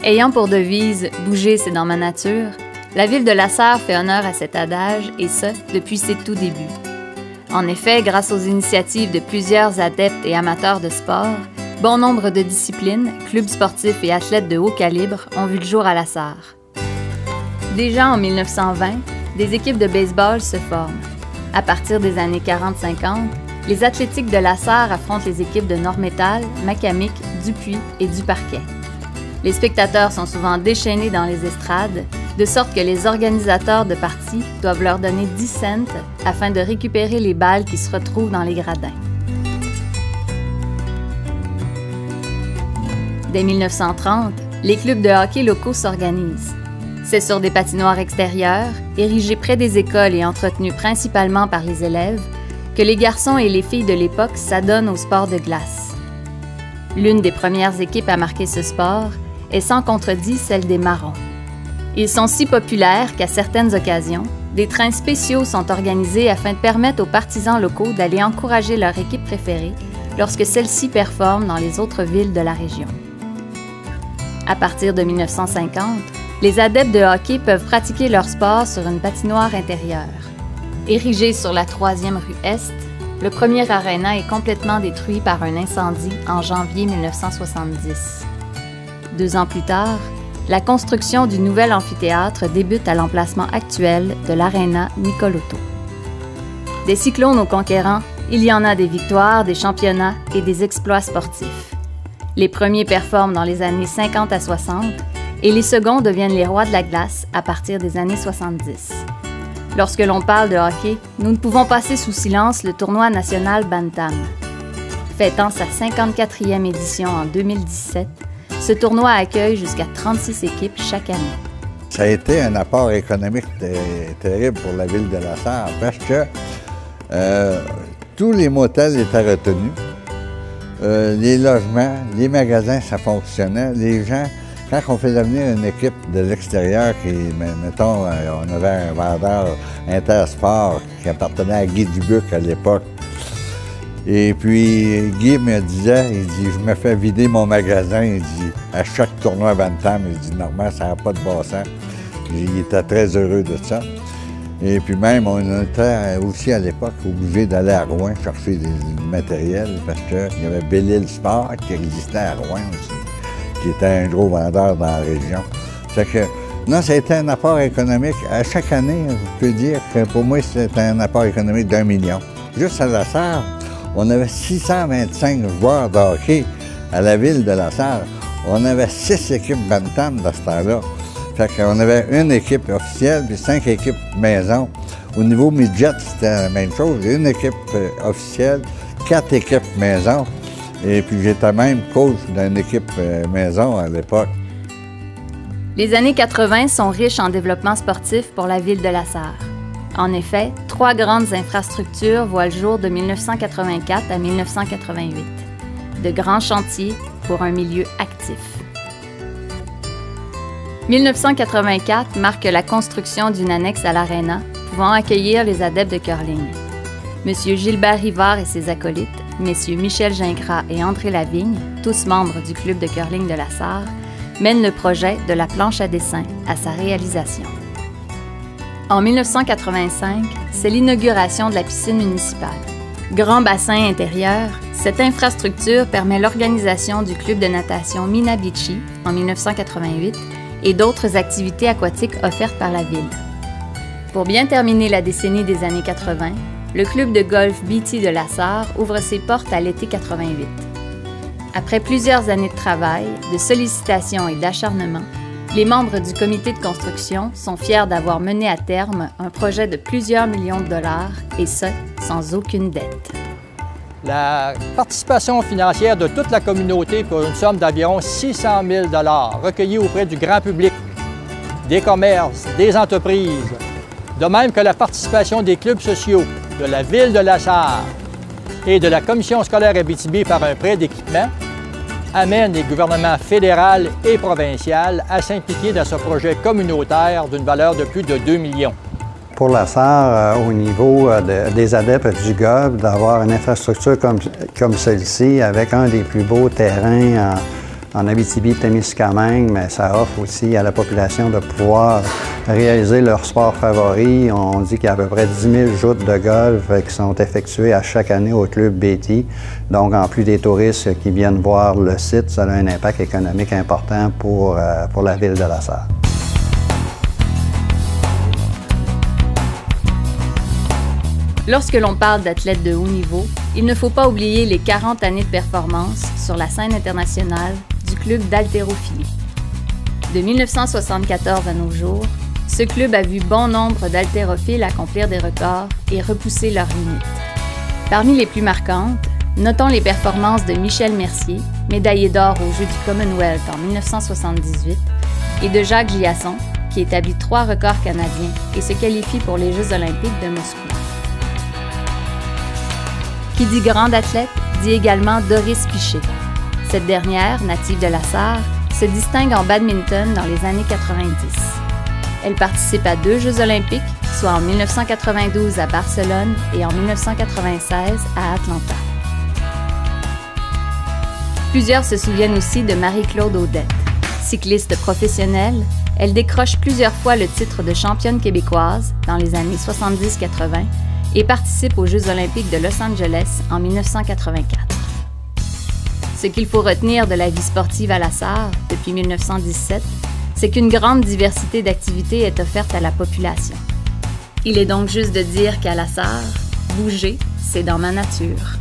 Ayant pour devise « Bouger, c'est dans ma nature », la ville de La Sarre fait honneur à cet adage, et ce, depuis ses tout débuts. En effet, grâce aux initiatives de plusieurs adeptes et amateurs de sport, bon nombre de disciplines, clubs sportifs et athlètes de haut calibre ont vu le jour à La Sarre. Déjà en 1920, des équipes de baseball se forment. À partir des années 40-50, les athlétiques de La Sarre affrontent les équipes de Nord-Métal, Macamic, Dupuis et du Parquet. Les spectateurs sont souvent déchaînés dans les estrades, de sorte que les organisateurs de parties doivent leur donner 10 cents afin de récupérer les balles qui se retrouvent dans les gradins. Dès 1930, les clubs de hockey locaux s'organisent. C'est sur des patinoires extérieures, érigées près des écoles et entretenues principalement par les élèves, que les garçons et les filles de l'époque s'adonnent au sport de glace. L'une des premières équipes à marquer ce sport est sans contredit celle des Marrons. Ils sont si populaires qu'à certaines occasions, des trains spéciaux sont organisés afin de permettre aux partisans locaux d'aller encourager leur équipe préférée lorsque celle-ci performe dans les autres villes de la région. À partir de 1950, les adeptes de hockey peuvent pratiquer leur sport sur une patinoire intérieure. Érigé sur la 3e rue Est, le premier aréna est complètement détruit par un incendie en janvier 1970. 2 ans plus tard, la construction du nouvel amphithéâtre débute à l'emplacement actuel de l'aréna Nicoloto. Des cyclones aux conquérants, il y en a des victoires, des championnats et des exploits sportifs. Les premiers performent dans les années 50 à 60 et les seconds deviennent les rois de la glace à partir des années 70. Lorsque l'on parle de hockey, nous ne pouvons passer sous silence le tournoi national Bantam. Fêtant sa 54e édition en 2017, ce tournoi accueille jusqu'à 36 équipes chaque année. Ça a été un apport économique terrible pour la ville de La Sarre parce que tous les motels étaient retenus, les logements, les magasins, ça fonctionnait. Les gens, quand on faisait venir une équipe de l'extérieur, mettons, on avait un vendeur Intersport qui appartenait à Guy Dubuc à l'époque. Et puis, Guy me disait, il dit, je me fais vider mon magasin, il dit, à chaque tournoi Bantam, il dit, normalement, ça n'a pas de bon sens. Il était très heureux de ça. Et puis même, on était aussi à l'époque obligé d'aller à Rouen chercher du matériel parce qu'il y avait Belle-Île Sport qui existait à Rouen aussi, qui était un gros vendeur dans la région. Fait que, non, ça a été un apport économique. À chaque année, je peux dire que pour moi, c'était un apport économique d'1 million. Juste à La Sarre, on avait 625 joueurs de hockey à la ville de La Sarre. On avait 6 équipes Bantam dans ce temps-là. Fait qu'on avait une équipe officielle puis 5 équipes maison. Au niveau midget, c'était la même chose. Une équipe officielle, 4 équipes maison. Et puis j'étais même coach d'une équipe maison à l'époque. Les années 80 sont riches en développement sportif pour la ville de La Sarre. En effet, 3 grandes infrastructures voient le jour de 1984 à 1988. De grands chantiers pour un milieu actif. 1984 marque la construction d'une annexe à l'aréna pouvant accueillir les adeptes de curling. M. Gilbert Rivard et ses acolytes, messieurs Michel Gingras et André Lavigne, tous membres du club de curling de La Sarre, mènent le projet de la planche à dessin à sa réalisation. En 1985, c'est l'inauguration de la piscine municipale. Grand bassin intérieur, cette infrastructure permet l'organisation du club de natation Minabichi en 1988 et d'autres activités aquatiques offertes par la ville. Pour bien terminer la décennie des années 80, le club de golf BT de La Sarre ouvre ses portes à l'été 88. Après plusieurs années de travail, de sollicitations et d'acharnement, les membres du comité de construction sont fiers d'avoir mené à terme un projet de plusieurs millions de dollars, et ce, sans aucune dette. La participation financière de toute la communauté pour une somme d'environ 600 000 $ recueillie auprès du grand public, des commerces, des entreprises, de même que la participation des clubs sociaux, de la ville de La Sarre et de la commission scolaire Abitibi par un prêt d'équipement, amène les gouvernements fédéral et provincial à s'impliquer dans ce projet communautaire d'une valeur de plus de 2 millions. Pour La Sarre, au niveau des adeptes du golf, d'avoir une infrastructure comme celle-ci, avec un des plus beaux terrains En Abitibi-Témiscamingue, mais ça offre aussi à la population de pouvoir réaliser leur sport favori. On dit qu'il y a à peu près 10 000 joutes de golf qui sont effectuées à chaque année au club Beatty. Donc, en plus des touristes qui viennent voir le site, ça a un impact économique important pour la ville de La Sarre. Lorsque l'on parle d'athlètes de haut niveau, il ne faut pas oublier les 40 années de performance sur la scène internationale du club d'haltérophilie. De 1974 à nos jours, ce club a vu bon nombre d'haltérophiles accomplir des records et repousser leurs limites. Parmi les plus marquantes, notons les performances de Michel Mercier, médaillé d'or aux Jeux du Commonwealth en 1978, et de Jacques Giasson, qui établit 3 records canadiens et se qualifie pour les Jeux olympiques de Moscou. Qui dit grande athlète, dit également Doris Piché. Cette dernière, native de La Sarre, se distingue en badminton dans les années 90. Elle participe à 2 Jeux olympiques, soit en 1992 à Barcelone et en 1996 à Atlanta. Plusieurs se souviennent aussi de Marie-Claude Audette. Cycliste professionnelle, elle décroche plusieurs fois le titre de championne québécoise dans les années 70-80 et participe aux Jeux olympiques de Los Angeles en 1984. Ce qu'il faut retenir de la vie sportive à La Sarre depuis 1917, c'est qu'une grande diversité d'activités est offerte à la population. Il est donc juste de dire qu'à La Sarre, bouger, c'est dans ma nature.